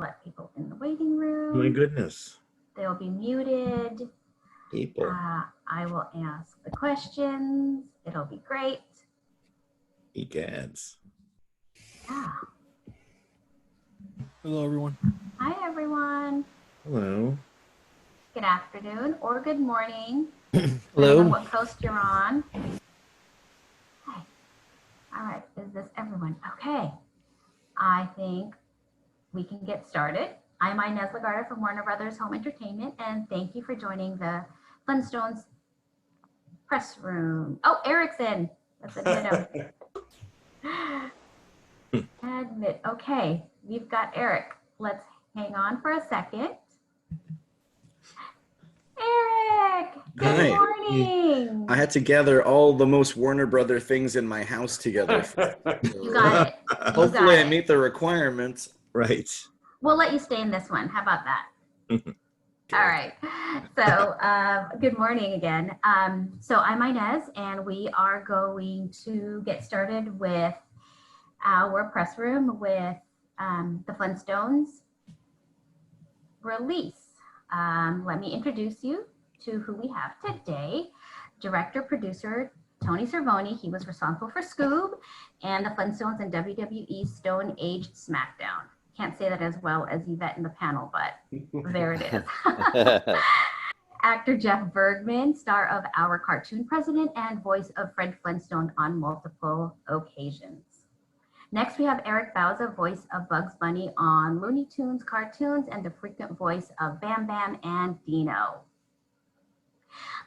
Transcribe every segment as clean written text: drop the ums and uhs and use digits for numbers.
to let people in the waiting room. Oh my goodness. They'll be muted. People. I will ask the questions. It'll be great. Egads. Yeah. Hello, everyone. Hi, everyone. Hello. Good afternoon or good morning. Hello. Depending on what coast you're on. Hi. All right. Is this everyone? Okay. I think we can get started. I'm Inez Lagarda from Warner Brothers Home Entertainment, and thank you for joining the Flintstones press room. Oh, Eric's in. Let's admit him. Admit. Okay, we've got Eric. Let's hang on for a second. Eric, good morning. I had to gather all the most Warner Brother things in my house together. You got it. Hopefully I meet the requirements. Right. We'll let you stay in this one. How about that? All right. So good morning again. So I'm Inez, and we are going to get started with our press room with the Flintstones release. Let me introduce you to who we have today. Director, producer, Tony Cervone. He was responsible for SCOOB and the Flintstones and WWE Stone Age Smackdown. Can't say that as well as Yvette in the panel, but there it is. Actor Jeff Bergman, star of Our Cartoon President and voice of Fred Flintstone on multiple occasions. Next, we have Eric Bauza, voice of Bugs Bunny on Looney Tunes Cartoons and the frequent voice of Bam-Bam and Dino.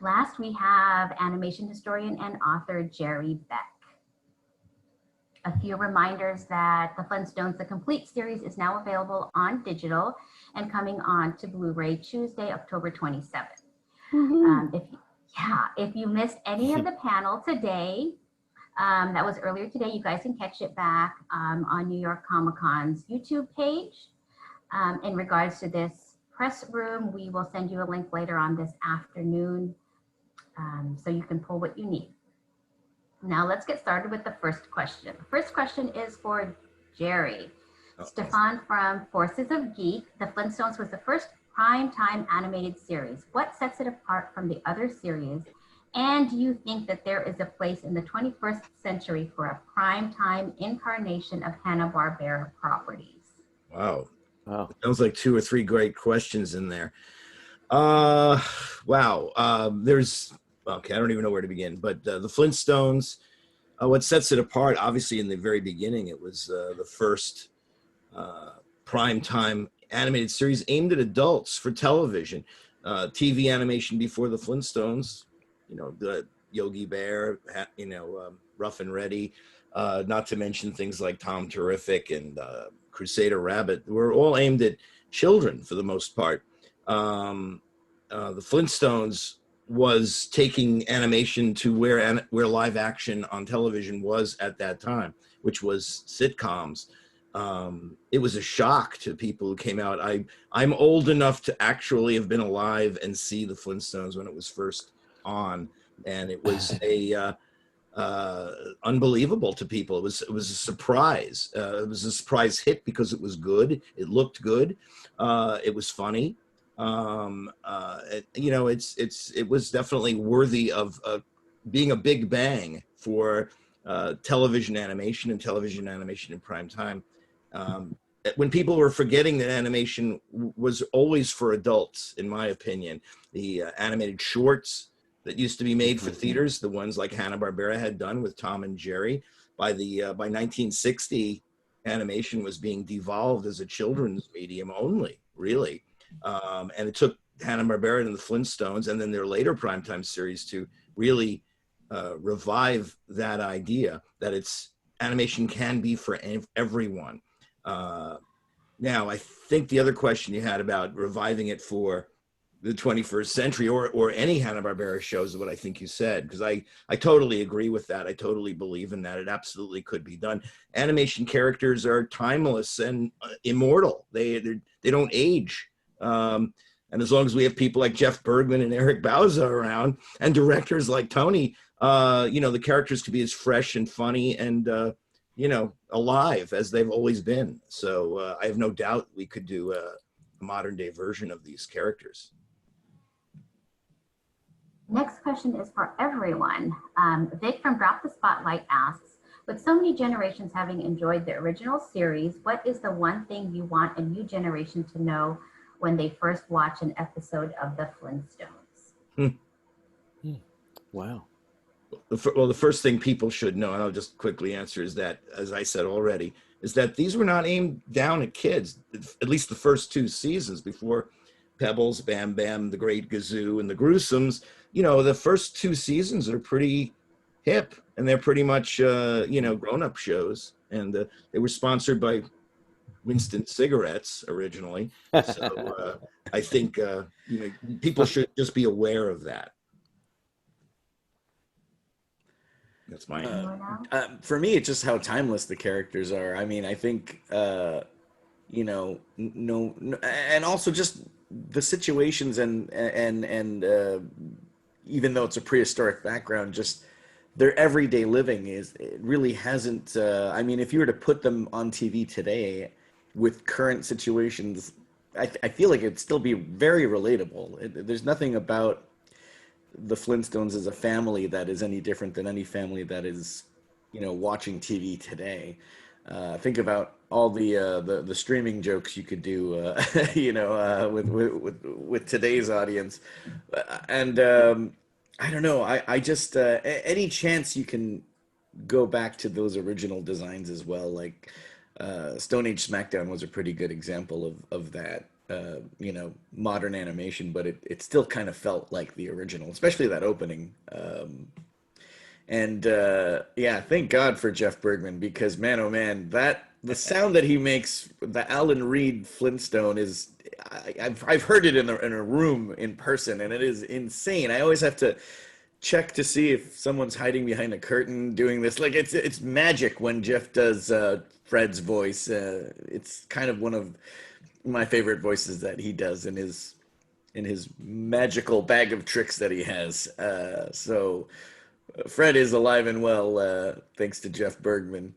Last, we have animation historian and author Jerry Beck. A few reminders that the Flintstones, the complete series, is now available on digital and coming on to Blu-ray Tuesday, October 27th. If you missed any of the panel today, that was earlier today, you guys can catch it back on New York Comic Con's YouTube page. In regards to this press room, we will send you a link later on this afternoon so you can pull what you need. Now let's get started with the first question. The first question is for Jerry. Stefan from Forces of Geek. The Flintstones was the first primetime animated series. What sets it apart from the other series? And do you think that there is a place in the 21st century for a primetime incarnation of Hanna-Barbera properties? Wow. Sounds like 2 or 3 great questions in there. There's, okay, I don't even know where to begin, but the Flintstones, what sets it apart, obviously in the very beginning, it was the first primetime animated series aimed at adults for television. TV animation before the Flintstones, you know, the Yogi Bear, you know, Rough and Ready, not to mention things like Tom Terrific and Crusader Rabbit, were all aimed at children for the most part. The Flintstones was taking animation to where live action on television was at that time, which was sitcoms. It was a shock to people who came out. I'm old enough to actually have been alive and see the Flintstones when it was first on, and it was unbelievable to people. It was a surprise. It was a surprise hit because it was good. It looked good. It was funny. You know, it was definitely worthy of being a big bang for television animation and television animation in prime time. When people were forgetting that animation was always for adults, in my opinion, the animated shorts that used to be made for theaters, the ones like Hanna-Barbera had done with Tom and Jerry, by 1960, animation was being devolved as a children's medium only, really. And it took Hanna-Barbera and the Flintstones and then their later primetime series to really revive that idea that animation can be for everyone. Now, I think the other question you had about reviving it for the 21st century or any Hanna-Barbera shows is what I think you said, because I totally agree with that. I totally believe in that. It absolutely could be done. Animation characters are timeless and immortal. They don't age. And as long as we have people like Jeff Bergman and Eric Bauza around and directors like Tony, you know, the characters could be as fresh and funny and alive as they've always been. So I have no doubt we could do a modern day version of these characters. Next question is for everyone. Vic from Drop the Spotlight asks, with so many generations having enjoyed the original series, what is the one thing you want a new generation to know when they first watch an episode of the Flintstones? Wow. Well, the first thing people should know, and I'll just quickly answer, is that, as I said already, is that these were not aimed down at kids, at least the first two seasons before Pebbles, Bam Bam, the Great Kazoo, and the Gruesomes. The first two seasons are pretty hip, and they're pretty much, grown-up shows. And they were sponsored by Winston cigarettes originally. So I think, people should just be aware of that. That's mine. For me, it's just how timeless the characters are. I mean, I think, no, and also just the situations and even though it's a prehistoric background, just their everyday living it really hasn't. I mean, if you were to put them on TV today with current situations, I feel like it'd still be very relatable. There's nothing about the Flintstones as a family that is any different than any family that is, watching TV today. Think about all the streaming jokes you could do, with today's audience, and I don't know. I just any chance you can go back to those original designs as well, like Stone Age Smackdown was a pretty good example of that. Modern animation, but it still kind of felt like the original, especially that opening. Thank God for Jeff Bergman, because man, oh man, the sound that he makes, the Alan Reed Flintstone is, I've heard it in a room in person, and it is insane. I always have to check to see if someone's hiding behind a curtain doing this. Like it's magic when Jeff does Fred's voice. It's kind of one of my favorite voices that he does in his magical bag of tricks that he has. So Fred is alive and well, thanks to Jeff Bergman.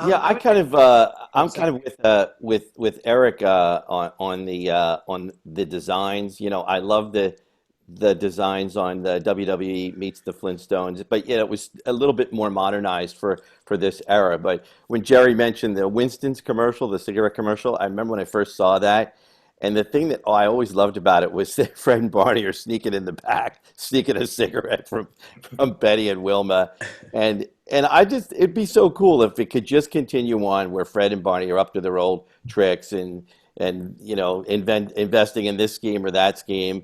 Yeah, I'm kind of with Eric on the designs. I love the designs on the WWE meets the Flintstones, but it was a little bit more modernized for this era. But when Jerry mentioned the Winston's commercial, the cigarette commercial, I remember when I first saw that, and the thing that I always loved about it was that Fred and Barney are sneaking in the back, sneaking a cigarette from Betty and Wilma, and it'd be so cool if it could just continue on where Fred and Barney are up to their old tricks and investing in this scheme or that scheme.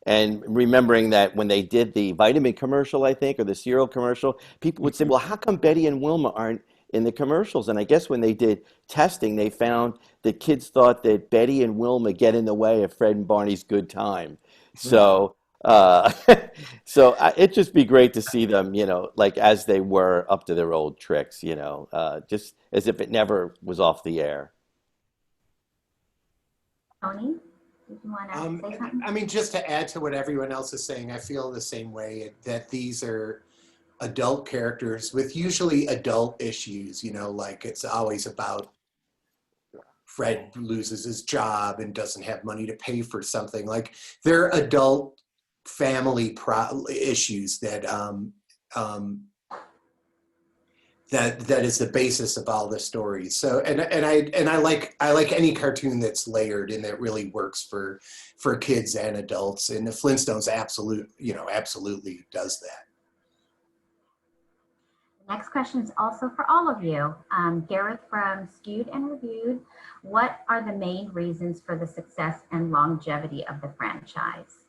And remembering that when they did the vitamin commercial, I think, or the cereal commercial, people would say, well, how come Betty and Wilma aren't in the commercials? And I guess when they did testing, they found that kids thought that Betty and Wilma get in the way of Fred and Barney's good time. So, it'd just be great to see them, like as they were up to their old tricks, just as if it never was off the air. Tony? Did you want to say something? I mean, just to add to what everyone else is saying, I feel the same way, that these are adult characters with usually adult issues, like it's always about Fred loses his job and doesn't have money to pay for something. Like they're adult family issues that that is the basis of all the stories. So and I like any cartoon that's layered and that really works for kids and adults. And the Flintstones absolutely does that. The next question is also for all of you. Gareth from Skewed and Reviewed, what are the main reasons for the success and longevity of the franchise?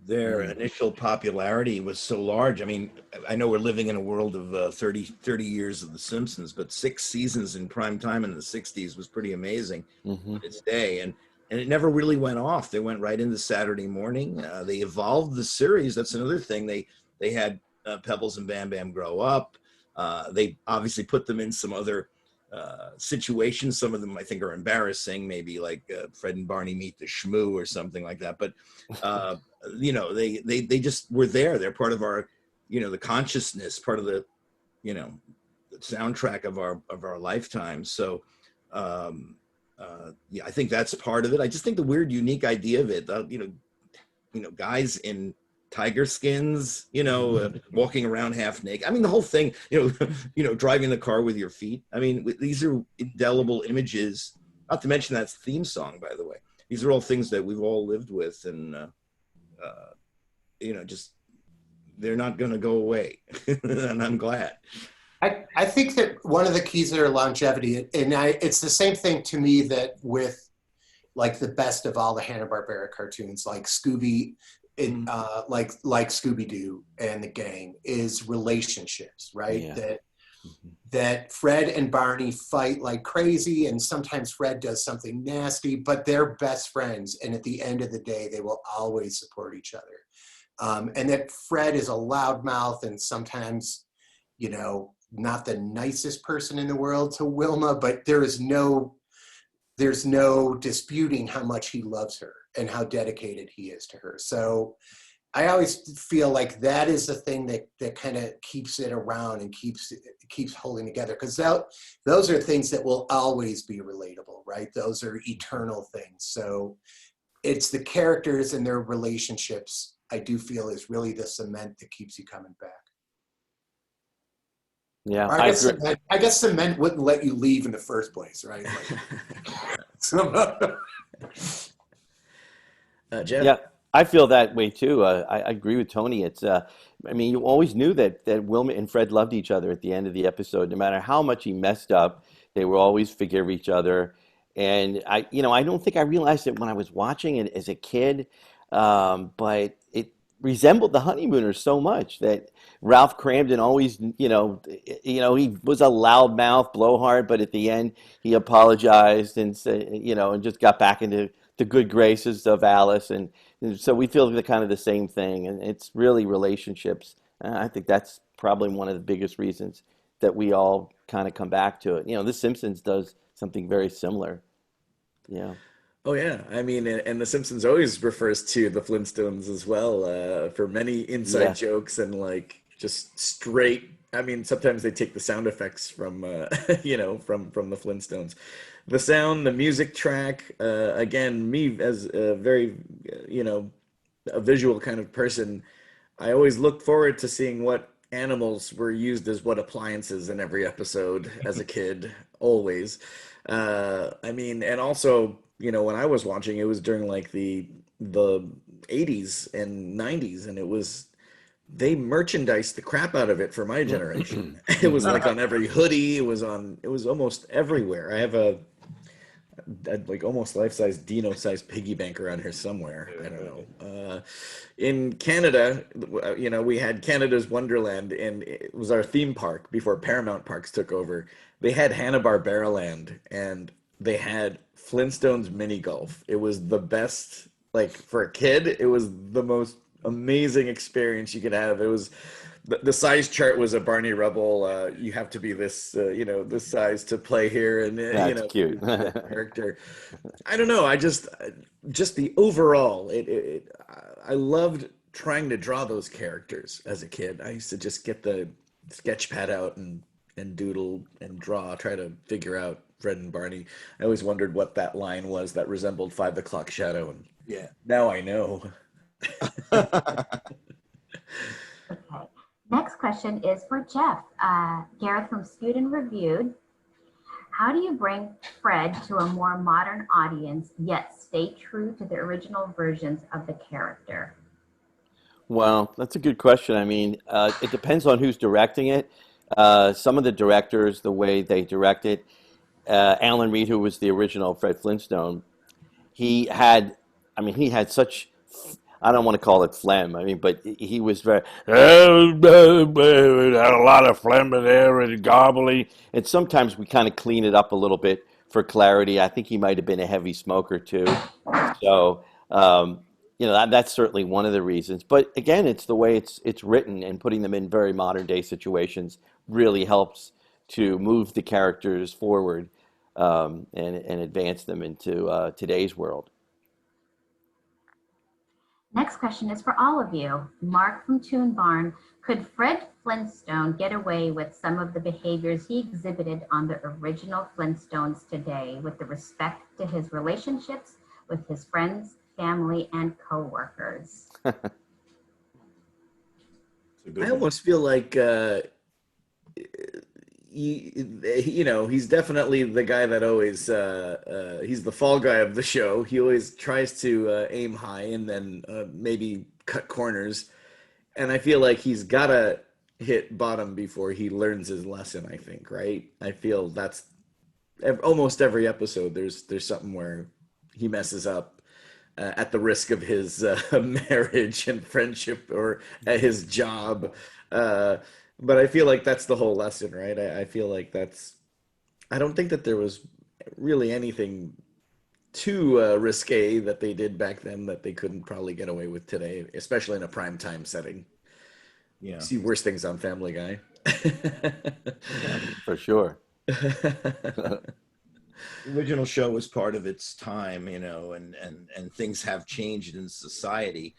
Their initial popularity was so large. I mean, I know we're living in a world of 30 years of The Simpsons, but 6 seasons in prime time in the 60s was pretty amazing in its day. And it never really went off. They went right into Saturday morning. They evolved the series. That's another thing. They had Pebbles and Bam Bam grow up. They obviously put them in some other situations. Some of them I think are embarrassing, maybe like Fred and Barney meet the Shmoo or something like that. But you know, they just were there. They're part of our, you know, the consciousness, part of the, you know, the soundtrack of our lifetime. So yeah, I think that's part of it. I just think the weird, unique idea of it, you know, guys in tiger skins, you know, walking around half naked. I mean, the whole thing, you know, you know, driving the car with your feet. I mean, these are indelible images. Not to mention that theme song, by the way. These are all things that we've all lived with, and you know, just they're not going to go away, and I'm glad. I think that one of the keys to their longevity, and it's the same thing to me that with like the best of all the Hanna-Barbera cartoons, like Scooby, like Scooby-Doo and the gang, is relationships, right? Yeah. That Fred and Barney fight like crazy, and sometimes Fred does something nasty, but they're best friends, and at the end of the day, they will always support each other. And that Fred is a loudmouth and sometimes, you know, not the nicest person in the world to Wilma, but there's no disputing how much he loves her and how dedicated he is to her. So I always feel like that is the thing that kind of keeps it around and keeps holding together, because those are things that will always be relatable, right? Those are eternal things. So it's the characters and their relationships, I do feel, is really the cement that keeps you coming back. Yeah, I guess cement wouldn't let you leave in the first place, right? Like, Jeff? Yeah, I feel that way too. I agree with Tony. It's, I mean, you always knew that Wilma and Fred loved each other at the end of the episode. No matter how much he messed up, they would always forgive each other. And you know, I don't think I realized it when I was watching it as a kid, but it resembled the Honeymooners so much that Ralph Cramden always, he was a loudmouth, blowhard, but at the end he apologized and said, and just got back into the good graces of Alice, and so we feel the kind of the same thing, and it's really relationships. I think that's probably one of the biggest reasons that we all kind of come back to it. The Simpsons does something very similar. Yeah. Oh yeah, I mean, and The Simpsons always refers to the Flintstones as well, for many inside Yeah. jokes and like just straight. I mean, sometimes they take the sound effects from, from the Flintstones. The sound, the music track. Again, me as a very, a visual kind of person, I always look forward to seeing what animals were used as what appliances in every episode as a kid, always. I mean, and also, when I was watching, it was during like the 80s and 90s, and they merchandised the crap out of it for my generation. It was like on every hoodie, it was almost everywhere. I have a like almost life-size Dino-sized piggy bank around here somewhere. I don't know. In Canada, we had Canada's Wonderland, and it was our theme park before Paramount Parks took over. They had Hanna-Barbera Land, and they had Flintstones mini golf. It was the best, like for a kid, it was the most amazing experience you could have. It was the size chart was a Barney Rubble. You have to be this, this size to play here, and That's cute. character. I don't know. I just the overall. I loved trying to draw those characters as a kid. I used to just get the sketch pad out and doodle and draw, try to figure out Fred and Barney. I always wondered what that line was that resembled 5 o'clock shadow, and Yeah. now I know. Okay. Next question is for Jeff. Gareth from Skewed and Reviewed. How do you bring Fred to a more modern audience, yet stay true to the original versions of the character? Well, that's a good question. I mean, it depends on who's directing it. Some of the directors, the way they direct it, Alan Reed, who was the original Fred Flintstone, he had such, I don't want to call it phlegm. I mean, but he was very, had a lot of phlegm in there and garbly. And sometimes we kind of clean it up a little bit for clarity. I think he might have been a heavy smoker too. So, that's certainly one of the reasons. But again, it's the way it's written, and putting them in very modern day situations really helps to move the characters forward, and advance them into today's world. Next question is for all of you. Mark from Toon Barn, could Fred Flintstone get away with some of the behaviors he exhibited on the original Flintstones today with the respect to his relationships with his friends, family, and co-workers? I almost feel like he's definitely the guy that always he's the fall guy of the show. He always tries to aim high and then maybe cut corners, and I feel like he's gotta hit bottom before he learns his lesson. I think, right? I feel that's almost every episode. There's something where he messes up at the risk of his marriage and friendship or at his job. But I feel like that's the whole lesson, right? I feel like I don't think that there was really anything too risque that they did back then that they couldn't probably get away with today, especially in a prime time setting. Yeah. See worse things on Family Guy. For sure. The original show was part of its time, and things have changed in society.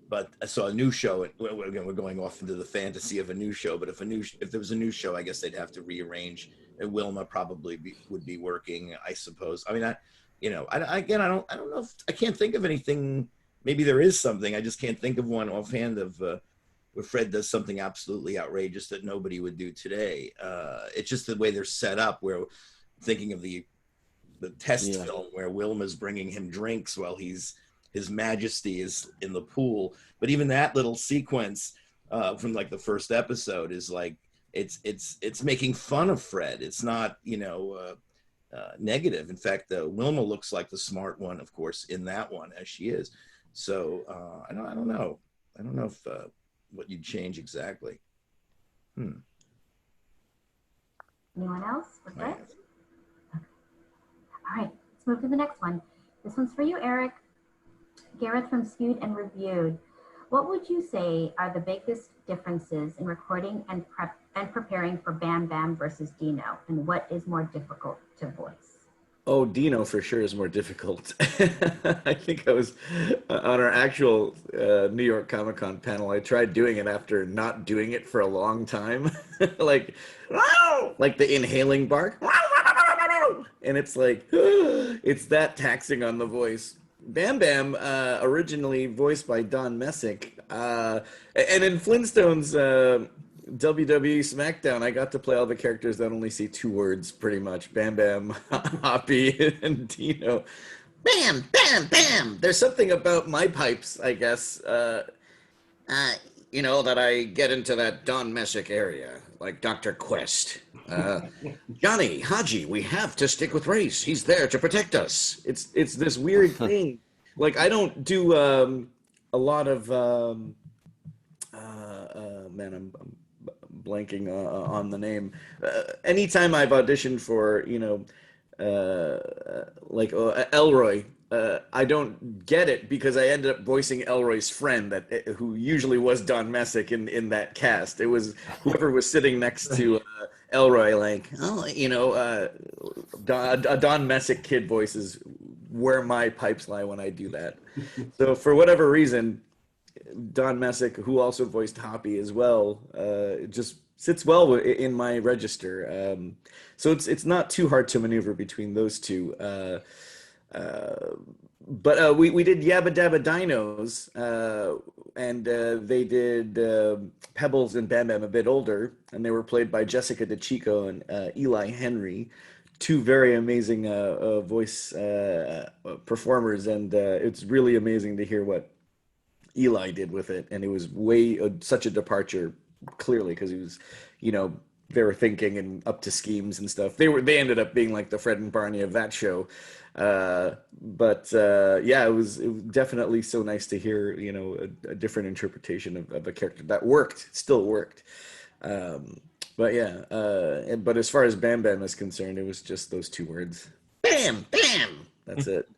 But I saw a new show. We're going off into the fantasy of a new show. But if there was a new show, I guess they'd have to rearrange. And Wilma probably would be working, I suppose. I mean, I don't know. I can't think of anything. Maybe there is something. I just can't think of one offhand of where Fred does something absolutely outrageous that nobody would do today. It's just the way they're set up. Where thinking of the test film where Wilma's bringing him drinks while His Majesty is in the pool. But even that little sequence from like the first episode is like, it's making fun of Fred. It's not, negative. In fact, Wilma looks like the smart one, of course, in that one, as she is. So I don't know. I don't know if what you'd change exactly. Anyone else? With this? Okay. All right, let's move to the next one. This one's for you, Eric. Gareth from Skewed and Reviewed. What would you say are the biggest differences in recording and preparing for Bam Bam versus Dino? And what is more difficult to voice? Oh, Dino for sure is more difficult. I think I was on our actual New York Comic Con panel. I tried doing it after not doing it for a long time. like the inhaling bark. And it's like, it's that taxing on the voice. Bam Bam, originally voiced by Don Messick. And in Flintstones WWE Smackdown, I got to play all the characters that only say two words, pretty much. Bam Bam, Hoppy, and Dino. Bam, bam, bam! There's something about my pipes, I guess, that I get into that Don Messick area, like Dr. Quest. Johnny, Haji, we have to stick with Race. He's there to protect us. It's this weird thing. Like, I don't do a lot of I'm blanking on the name. Anytime I've auditioned for Elroy, I don't get it because I ended up voicing Elroy's friend who usually was Don Messick in that cast. It was whoever was sitting next to Elroy, like, Don Messick kid voice is where my pipes lie when I do that. So for whatever reason, Don Messick, who also voiced Hoppy as well, just sits well in my register. So it's not too hard to maneuver between those two. But we did Yabba Dabba Dinos, and they did Pebbles and Bam Bam a bit older, and they were played by Jessica DeChico and Eli Henry, two very amazing voice performers, and it's really amazing to hear what Eli did with it, and it was such a departure, clearly, because he was, they were thinking and up to schemes and stuff. They ended up being like the Fred and Barney of that show. But it was definitely so nice to hear, a different interpretation of a character that still worked. But as far as Bam Bam is concerned, it was just those two words. Bam, bam. That's it.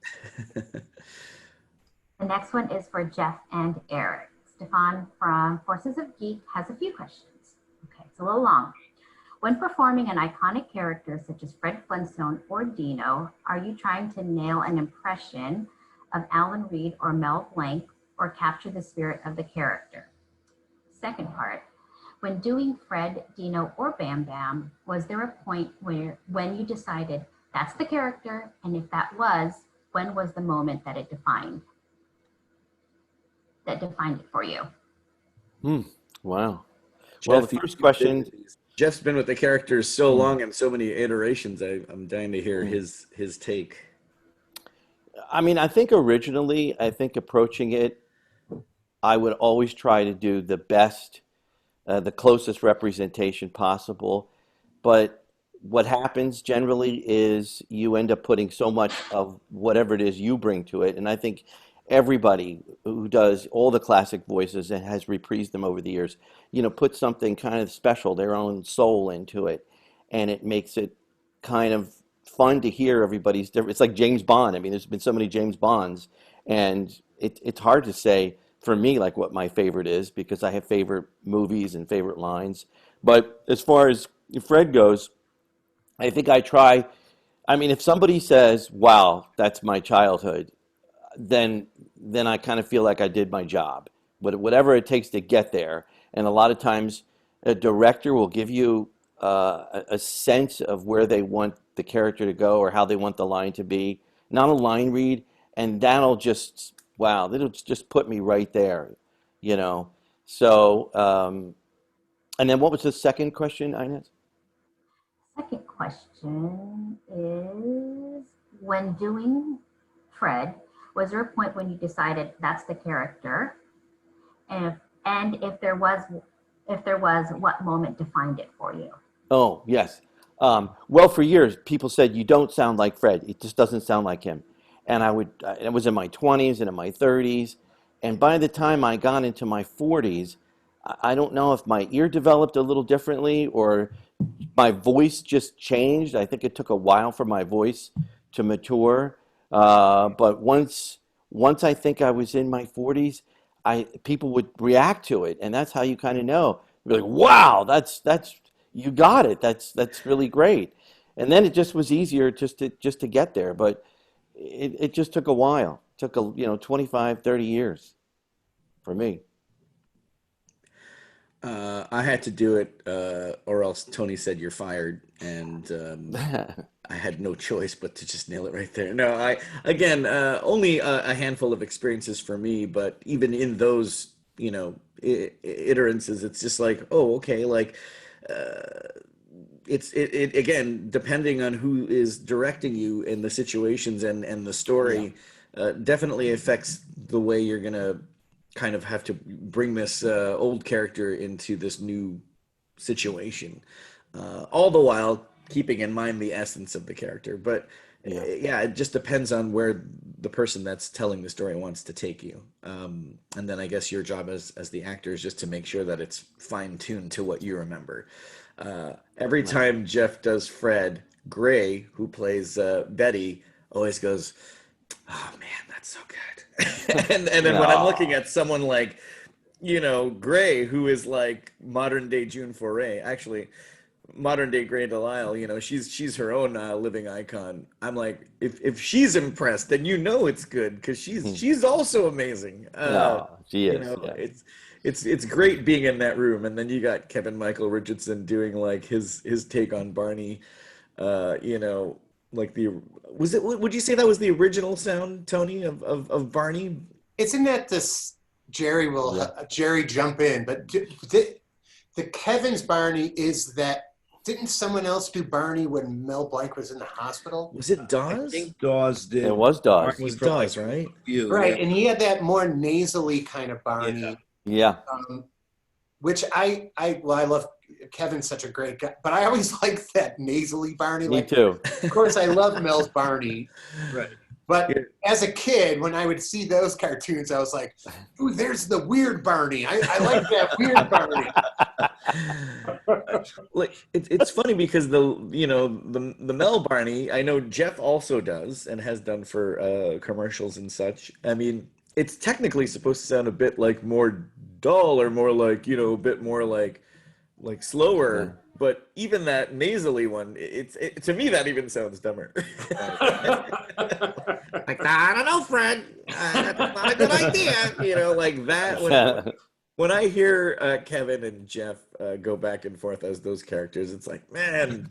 The next one is for Jeff and Eric. Stefan from Forces of Geek has a few questions. Okay, it's a little long. When performing an iconic character such as Fred Flintstone or Dino, are you trying to nail an impression of Alan Reed or Mel Blanc or capture the spirit of the character? Second part, when doing Fred, Dino, or Bam Bam, was there a point when you decided that's the character? And if that was, when was the moment that it defined it for you? Wow. Well, the first question. Jeff's been with the characters so long and so many iterations. I'm dying to hear his take. I mean, I think originally, approaching it, I would always try to do the best, the closest representation possible. But what happens generally is you end up putting so much of whatever it is you bring to it. And I think everybody who does all the classic voices and has reprised them over the years, put something kind of special, their own soul into it. And it makes it kind of fun to hear everybody's different. It's like James Bond. I mean, there's been so many James Bonds, and it's hard to say for me like what my favorite is, because I have favorite movies and favorite lines. But as far as Fred goes, I think I try. I mean, if somebody says, "Wow, that's my childhood," then I kind of feel like I did my job. But whatever it takes to get there, and a lot of times a director will give you a sense of where they want the character to go or how they want the line to be, not a line read, and that'll just put me right there, So, and then what was the second question, Inez? Second question is, when doing Fred, was there a point when you decided that's the character? And if there was, what moment defined it for you? Oh, yes. Well, for years, people said, you don't sound like Fred. It just doesn't sound like him. And it was in my 20s and in my 30s. And by the time I got into my 40s, I don't know if my ear developed a little differently or my voice just changed. I think it took a while for my voice to mature. But once I think I was in my 40s, people would react to it. And that's how you kind of know. You're like, wow, that's you got it. That's really great. And then it just was easier just to get there. But it just took a while. It took 25, 30 years for me. I had to do it, or else Tony said you're fired, and I had no choice but to just nail it right there. No, only a handful of experiences for me, but even in those, iterances, it's just like, oh, okay, like. It again, depending on who is directing you in the situations and the story, definitely affects the way you're gonna kind of have to bring this old character into this new situation, all the while keeping in mind the essence of the character. But it just depends on where the person that's telling the story wants to take you. And then I guess your job as the actor is just to make sure that it's fine-tuned to what you remember. Every time Jeff does Fred, Gray, who plays Betty, always goes, "Oh man, that's so good." and then when I'm looking at someone like, Gray, who is like modern day June Foray, actually modern day Gray Delisle, she's her own living icon. I'm like, if she's impressed, then it's good, because she's also amazing. She is. It's great being in that room, and then you got Kevin Michael Richardson doing like his take on Barney. Like would you say that was the original sound, Tony, of Barney? Isn't that this Jerry Jerry jump in? But the Kevin's Barney is that. Didn't someone else do Barney when Mel Blanc was in the hospital? Was it Dawes? I think Dawes did. It was Dawes. It was Dawes, right? Right, and he had that more nasally kind of Barney. Yeah. Which I love. Kevin's such a great guy, but I always like that nasally Barney. Me too. Of course, I love Mel's Barney. Right. But as a kid, when I would see those cartoons, I was like, "Ooh, there's the weird Barney. I like that weird Barney." Like it's funny because the Mel Barney, I know Jeff also does and has done for commercials and such. I mean, it's technically supposed to sound a bit like more dull, or more like a bit more like like slower, but even that nasally one, to me that even sounds dumber. Like, I don't know, Fred. That's not a good idea. Like that. When I hear Kevin and Jeff go back and forth as those characters, it's like, man,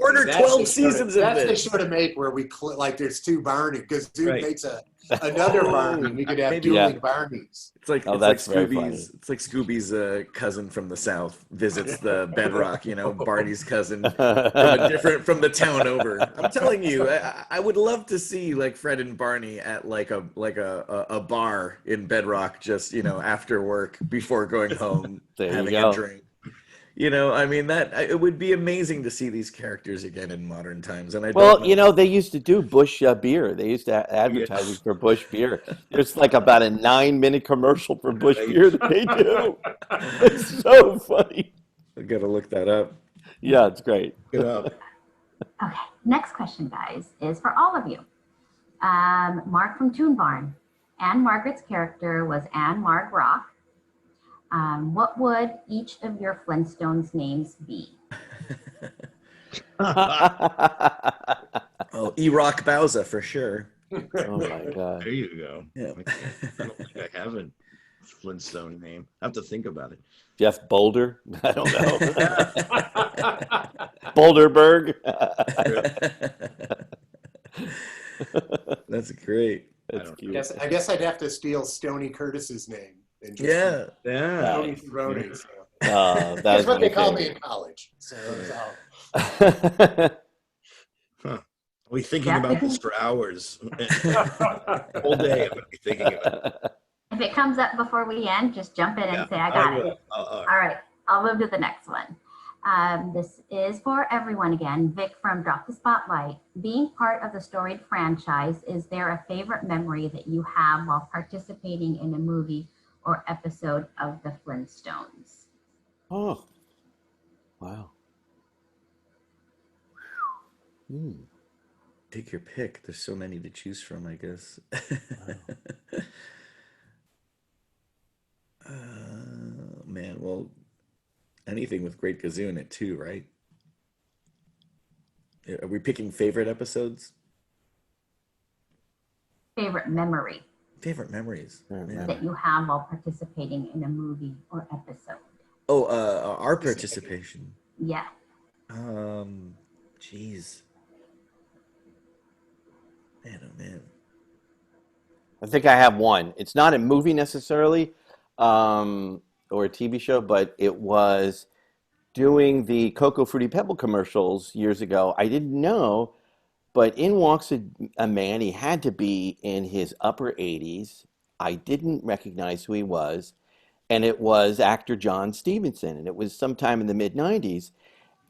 order 12 seasons of that's this. the sort of make where we like there's two Barney because Zoom Right. makes another Barney. We could have maybe- dueling Barneys. It's like that's very funny. Scooby's cousin from the south visits the bedrock. Barney's cousin from the town over. I'm telling you, I would love to see like Fred and Barney at like a bar in Bedrock, just after work before going home, There you having go. a drink. I mean, that it would be amazing to see these characters again in modern times. And they used to do Bush beer. They used to advertising for Bush beer. There's like about a 9-minute commercial for Bush beer that they do. It's so funny. I gotta look that up. Yeah, it's great. Get up. Okay, next question, guys, is for all of you. Mark from Toon Barn. Anne Margaret's character was Anne Marg Rock. What would each of your Flintstones names be? Oh, E-Rock Bauza for sure. Oh my God. There you go. Yeah. I don't think I have a Flintstone name. I have to think about it. Jeff Boulder? I don't know. Boulderberg? That's great. That's cute. I guess I'd have to steal Stoney Curtis's name. And just Yeah. Yeah. Tony Cervone, so. That's That's what they my called me favorite. in college. So Huh. I'll be thinking about this for hours. Whole day I'm going to be thinking about it. If it comes up before we end, just jump in and say, I got it. All right, I'll move to the next one. This is for everyone again. Vic from Drop the Spotlight. Being part of the storied franchise, is there a favorite memory that you have while participating in a movie or episode of the Flintstones? Oh, wow. Take your pick. There's so many to choose from, I guess. Man, well, anything with Great Kazoo in it too, right? Are we picking favorite episodes? Favorite memory Favorite memories. Man. that you have while participating in a movie or episode? Oh, our participation. Yeah. Jeez. Man, oh man. I think I have one. It's not a movie necessarily, or a TV show, but it was doing the Cocoa Fruity Pebble commercials years ago. I didn't know, but in walks a man. He had to be in his upper 80s. I didn't recognize who he was, and it was actor John Stevenson, and it was sometime in the mid-90s.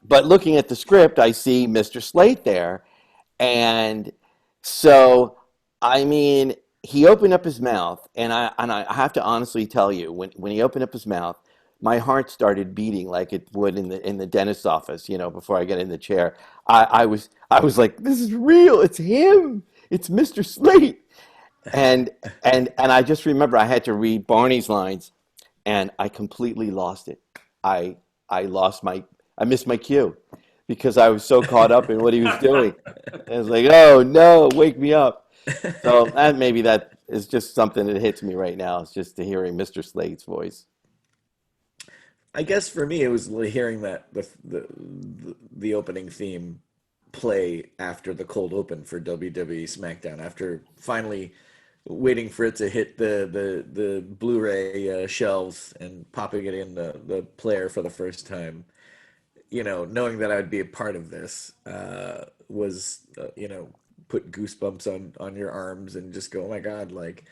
But looking at the script, I see Mr. Slate there, and so, I mean, he opened up his mouth, and I have to honestly tell you, when he opened up his mouth, my heart started beating like it would in the dentist's office, before I get in the chair. I was like, this is real. It's him. It's Mr. Slate. And I just remember I had to read Barney's lines, and I completely lost it. I missed my cue because I was so caught up in what he was doing. I was like, oh no, wake me up. So maybe that is just something that hits me right now. It's just hearing Mr. Slate's voice. I guess for me, it was hearing that the opening theme play after the cold open for WWE SmackDown, after finally waiting for it to hit the Blu-ray shelves and popping it in the player for the first time. Knowing that I would be a part of this was, put goosebumps on your arms and just go, oh my God, like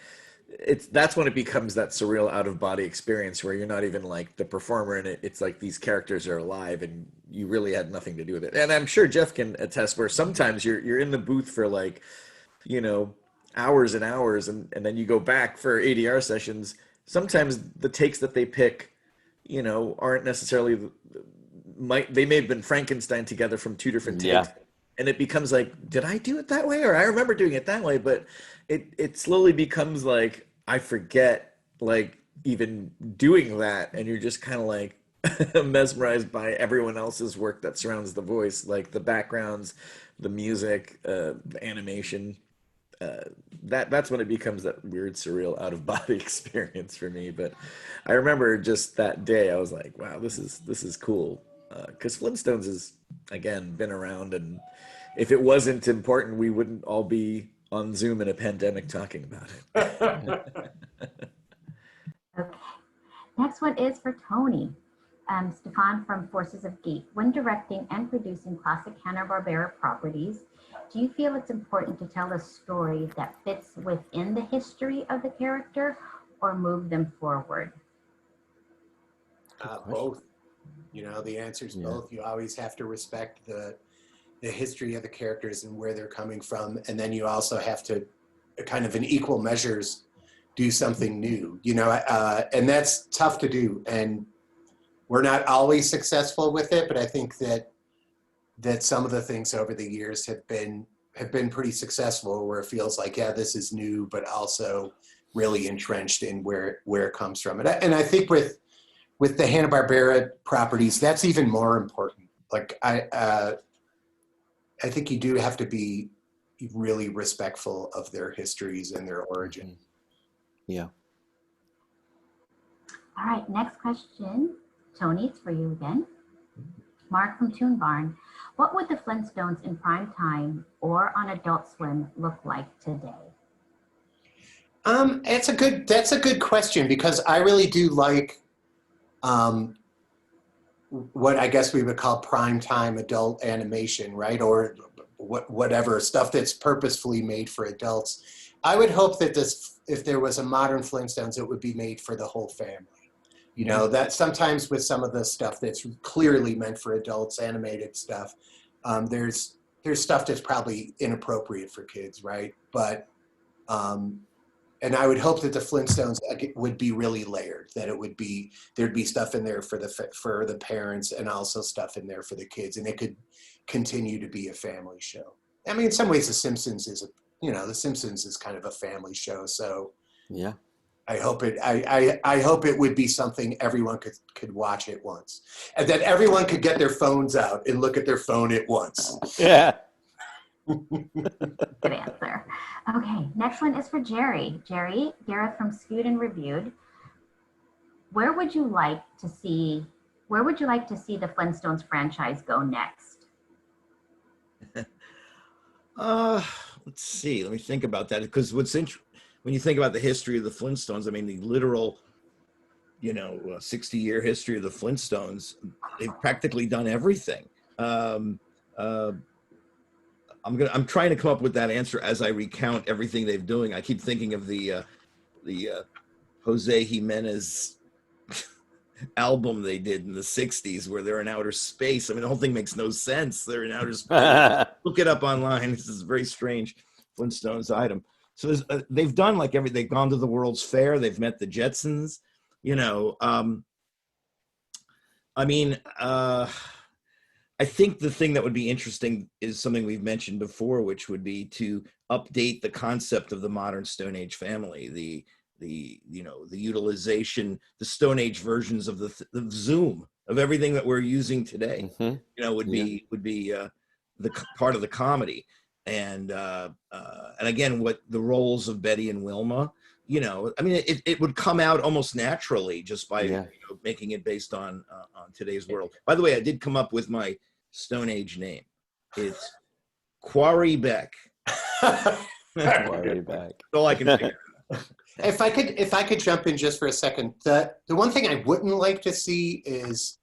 that's when it becomes that surreal out of body experience where you're not even like the performer in it. It's like these characters are alive and you really had nothing to do with it. And I'm sure Jeff can attest where sometimes you're in the booth for like, hours and hours and then you go back for ADR sessions. Sometimes the takes that they pick, aren't necessarily they may have been Frankenstein together from two different takes. Yeah. And it becomes like, did I do it that way? Or I remember doing it that way, but it slowly becomes like, I forget like even doing that. And you're just kind of like, mesmerized by everyone else's work that surrounds the voice, like the backgrounds, the music, the animation. That's when it becomes that weird, surreal, out of body experience for me. But I remember just that day, I was like, "Wow, this is cool." Because Flintstones has again been around, and if it wasn't important, we wouldn't all be on Zoom in a pandemic talking about it. Okay. Next one is for Tony. Stefan from Forces of Geek. When directing and producing classic Hanna-Barbera properties, do you feel it's important to tell a story that fits within the history of the character or move them forward? Both. You know, the answer is Yeah. both. You always have to respect the history of the characters and where they're coming from, and then you also have to, kind of in equal measures, do something new. You know, and that's tough to do, and we're not always successful with it. But I think that some of the things over the years have been pretty successful, where it feels like, yeah, this is new, but also really entrenched in where it comes from. And I think with the Hanna-Barbera properties, that's even more important. Like I think you do have to be really respectful of their histories and their origin. Yeah. All right, next question. Tony, it's for you again. Mark from Toon Barn. What would the Flintstones in prime time or on Adult Swim look like today? That's a good question, because I really do like what I guess we would call prime time adult animation, right? Or whatever stuff that's purposefully made for adults. I would hope that if there was a modern Flintstones, it would be made for the whole family. You know, that sometimes with some of the stuff that's clearly meant for adults, animated stuff, there's stuff that's probably inappropriate for kids, right? But and I would hope that the Flintstones would be really layered. That there'd be stuff in there for the parents, and also stuff in there for the kids, and it could continue to be a family show. I mean, in some ways, The Simpsons is kind of a family show. So Yeah. I hope it would be something everyone could watch at once, and that everyone could get their phones out and look at their phone at once. Yeah. Good answer. Okay, next one is for Jerry. Jerry, Gareth from Skewed and Reviewed. Where would you like to see the Flintstones franchise go next? Let's see. Let me think about that, because when you think about the history of the Flintstones, I mean, the literal, 60-year history of the Flintstones, they've practically done everything. I'm trying to come up with that answer as I recount everything they've doing. I keep thinking of the Jose Jimenez album they did in the 60s where they're in outer space. I mean, the whole thing makes no sense. They're in outer space. Look it up online. This is a very strange Flintstones item. So they've done like everything. They've gone to the World's Fair. They've met the Jetsons. I think the thing that would be interesting is something we've mentioned before, which would be to update the concept of the modern Stone Age family, the utilization, the Stone Age versions of the Zoom, of everything that we're using today. Would be the part of the comedy, and again, what the roles of Betty and Wilma. It would come out almost naturally just by making it based on today's world. By the way, I did come up with my Stone Age name. It's Quarry Beck. Quarry Beck. That's all I can figure out. If I could jump in just for a second, the one thing I wouldn't like to see is,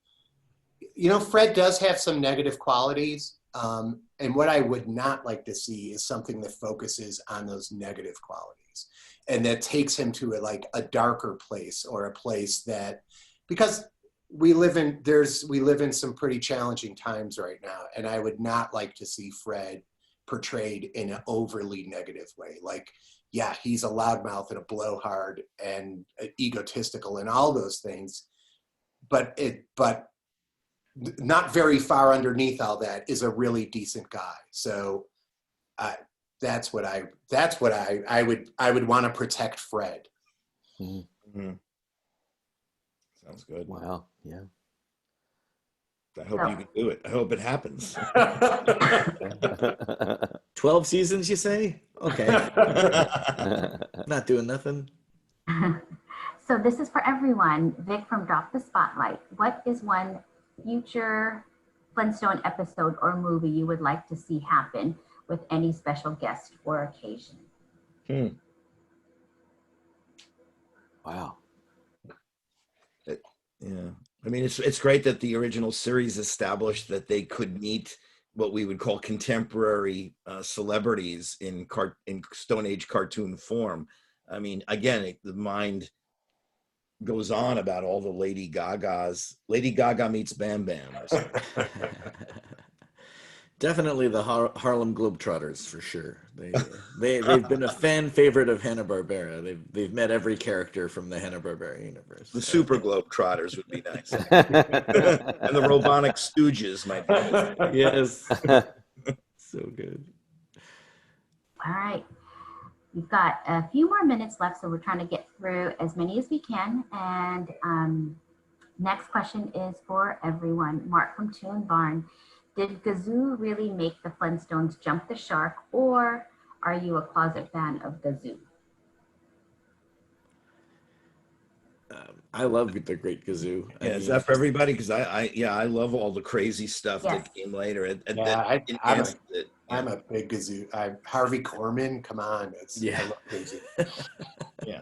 Fred does have some negative qualities, and what I would not like to see is something that focuses on those negative qualities and that takes him to a darker place, or a place that, because we live in some pretty challenging times right now, and I would not like to see Fred portrayed in an overly negative way. Like, yeah, he's a loudmouth and a blowhard and egotistical and all those things, but not very far underneath all that is a really decent guy. So that's what I would want to protect Fred. Mm-hmm. Sounds good. Wow. Yeah. I hope So- you can do it. I hope it happens. 12 seasons, you say? Okay. Not doing nothing. So this is for everyone. Vic from Drop the Spotlight. What is one future Flintstone episode or movie you would like to see happen with any special guest or occasion? Wow. Yeah. I mean, it's great that the original series established that they could meet what we would call contemporary celebrities in Stone Age cartoon form. I mean, again, the mind goes on about all the Lady Gagas. Lady Gaga meets Bam Bam. Or something. Definitely the Harlem Globetrotters for sure. They've been a fan favorite of Hanna-Barbera. They've met every character from the Hanna-Barbera universe. The Super Globetrotters would be nice. And the Robonic Stooges might be nice. Yes. So good. All right. We've got a few more minutes left, so we're trying to get through as many as we can. And next question is for everyone. Mark from Toon Barn. Did Kazoo really make the Flintstones jump the shark, or are you a closet fan of Kazoo? I love the Great Kazoo. Yeah, is that for everybody? Because I love all the crazy stuff Yes. that came later. Yeah, Enhanced it. I'm a big Kazoo. Harvey Korman, come on. I love Kazoo. Yeah.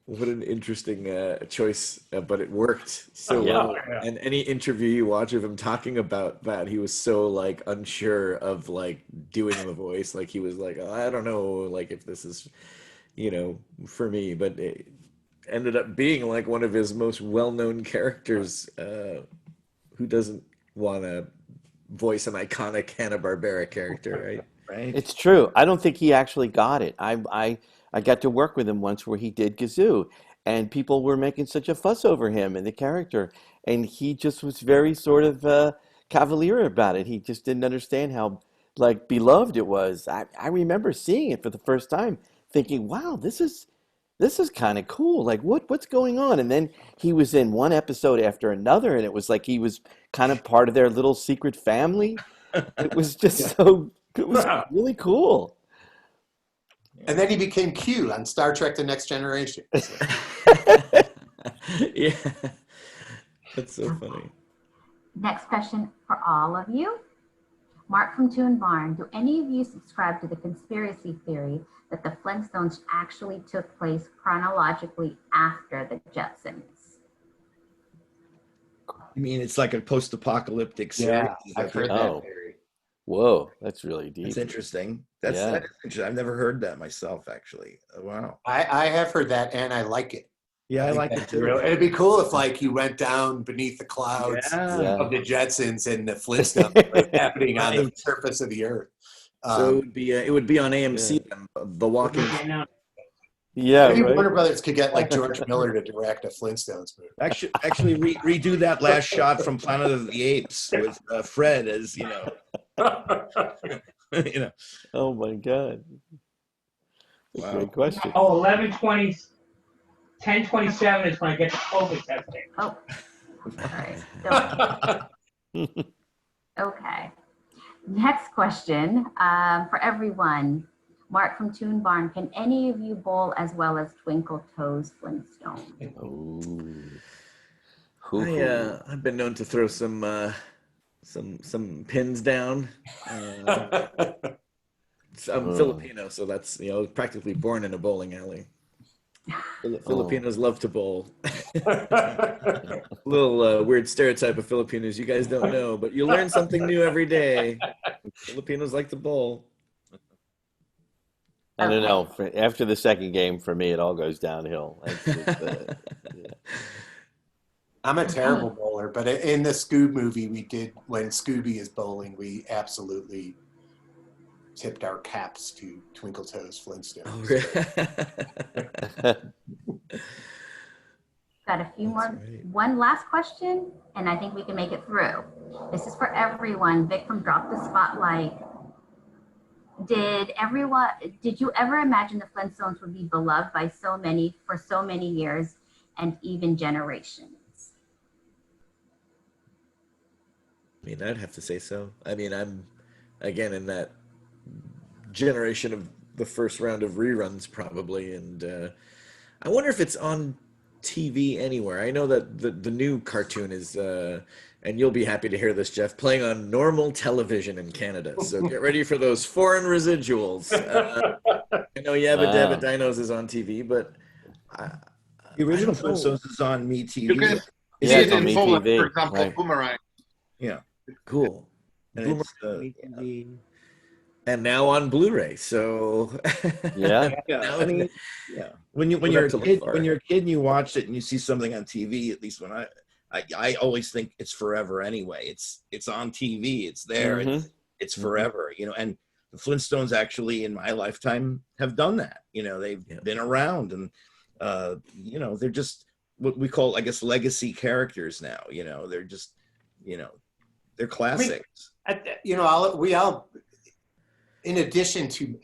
What an interesting choice, but it worked so well. Yeah. And any interview you watch of him talking about that, he was so like unsure of like doing the voice. Like he was like, oh, I don't know, like if this is, for me. But it ended up being like one of his most well-known characters. Who doesn't want to voice an iconic Hanna-Barbera character, right? Right. It's true. I don't think he actually got it. I got to work with him once where he did Kazoo, and people were making such a fuss over him and the character, and he just was very sort of cavalier about it. He just didn't understand how like beloved it was. I remember seeing it for the first time, thinking, "Wow, this is kind of cool. Like what's going on?" And then he was in one episode after another, and it was like he was kind of part of their little secret family. It was just it was really cool. And then he became Q on Star Trek The Next Generation. So. Yeah. That's so funny. Next question for all of you. Mark from Toon Barn. Do any of you subscribe to the conspiracy theory that the Flintstones actually took place chronologically after the Jetsons? I mean, it's like a post-apocalyptic series. I've heard Oh. that theory. Whoa, that's really deep. That's interesting. Yeah. That is interesting. I've never heard that myself, actually. Wow. I have heard that, and I like it. Yeah, I think like it that's too. real. It'd be cool if, like, you went down beneath the clouds Yeah. of the Jetsons and the Flintstones were happening on the surface of the earth. So it would be on AMC, then, The Walking. Yeah, maybe right. Warner Brothers could get like George Miller to direct a Flintstones movie. Actually, redo that last shot from Planet of the Apes with Fred as Oh my God. That's a Wow. great question. Oh, 11:20, 10:27 is when I get the COVID testing. Oh, all right. Okay. Next question for everyone. Mark from Toon Barn. Can any of you bowl as well as Twinkle Toes Flintstone? I've been known to throw some pins down. I'm Filipino, so that's practically born in a bowling alley. Filipinos love to bowl. Little weird stereotype of Filipinos you guys don't know, but you learn something new every day. Filipinos like to bowl. I don't know. After the second game, for me, it all goes downhill. Yeah. I'm a terrible bowler, but in the SCOOB movie we did, when Scooby is bowling, we absolutely tipped our caps to Twinkle Toes Flintstone. Got a few more. right. One last question, and I think we can make it through. This is for everyone. Vic from Drop the Spotlight. Did you ever imagine the Flintstones would be beloved by for so many years and even generations? I mean, I'd have to say so. I mean, I'm again in that generation of the first round of reruns probably, and I wonder if it's on TV anywhere. I know that the new cartoon is, and you'll be happy to hear this, Jeff, playing on normal television in Canada. So get ready for those foreign residuals. I know Yabba Dabba Dinos is on TV, but The original I don't know. Flintstones is on MeTV. You can Yeah, see it's it on in full, MeTV, for example, right. Boomerang. Yeah. Cool. And Boomerang it's, MeTV. And now on Blu-ray. So Yeah. yeah, Now I mean, yeah. When you're Wouldn't a have to look kid, far. when you're a kid and you watch it and you see something on TV, at least when I always think it's forever anyway. It's on TV. It's there. Mhm. It's forever. You know, and the Flintstones actually in my lifetime have done that. You know, they've been around, and you know, they're just what we call, I guess, legacy characters now. You know, they're just, you know, they're classics. You know, we all, in addition to,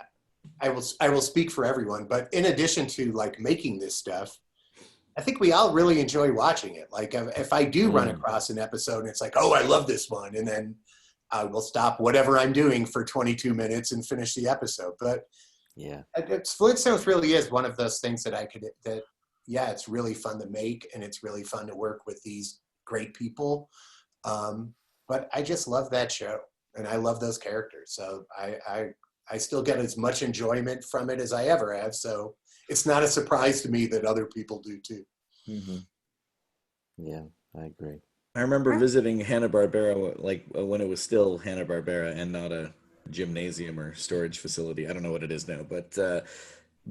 I will speak for everyone, but in addition to like making this stuff, I think we all really enjoy watching it. Like if I do run across an episode and it's like, oh, I love this one, and then I will stop whatever I'm doing for 22 minutes and finish the episode. But Yeah. Flintstones really is one of those things that it's really fun to make, and it's really fun to work with these great people. But I just love that show, and I love those characters. So I still get as much enjoyment from it as I ever have. So it's not a surprise to me that other people do too. Yeah, I agree. I remember visiting Hanna-Barbera, like when it was still Hanna-Barbera and not a gymnasium or storage facility. I don't know what it is now, but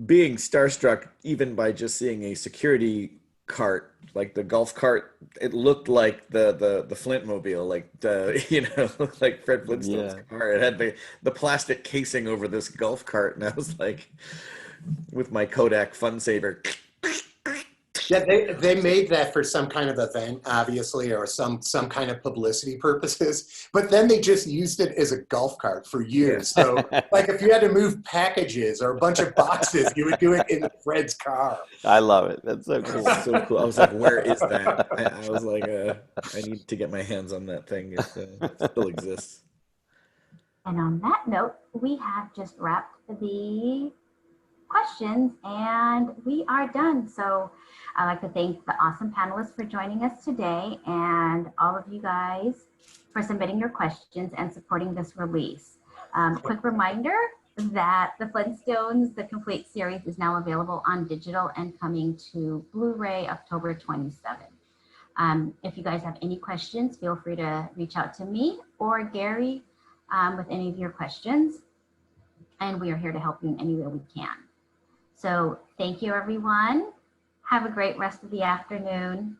being starstruck even by just seeing a security cart, like the golf cart, it looked like the Flintmobile, like you know, looked like Fred Flintstone's car. It had the plastic casing over this golf cart, and I was like, with my Kodak Fun Saver. Yeah, they made that for some kind of event, obviously, or some kind of publicity purposes. But then they just used it as a golf cart for years. So, like, if you had to move packages or a bunch of boxes, you would do it in Fred's car. I love it. That's so cool. So cool. I was like, where is that? I was like, I need to get my hands on that thing. It still exists. And on that note, we have just wrapped the questions and we are done. So I'd like to thank the awesome panelists for joining us today and all of you guys for submitting your questions and supporting this release. Quick reminder that the Flintstones, the complete series, is now available on digital and coming to Blu-ray October 27th. If you guys have any questions, feel free to reach out to me or Gary with any of your questions. And we are here to help you in any way we can. So thank you, everyone. Have a great rest of the afternoon.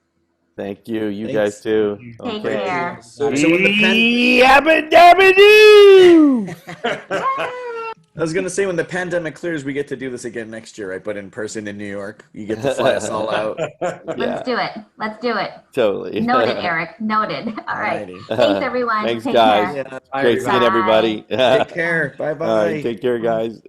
Thank you. You Thanks. guys too. Take care. So when the Yabba dabba doo! I was gonna say, when the pandemic clears, we get to do this again next year, right? But in person in New York, you get to fly us all out. Let's do it. Let's do it. Totally. Noted, Eric. Noted. All right. Alrighty. Thanks, everyone. Thanks, Take guys. care. Yeah. Bye, Great seeing everybody. Take care. Bye bye. All right, take care, guys.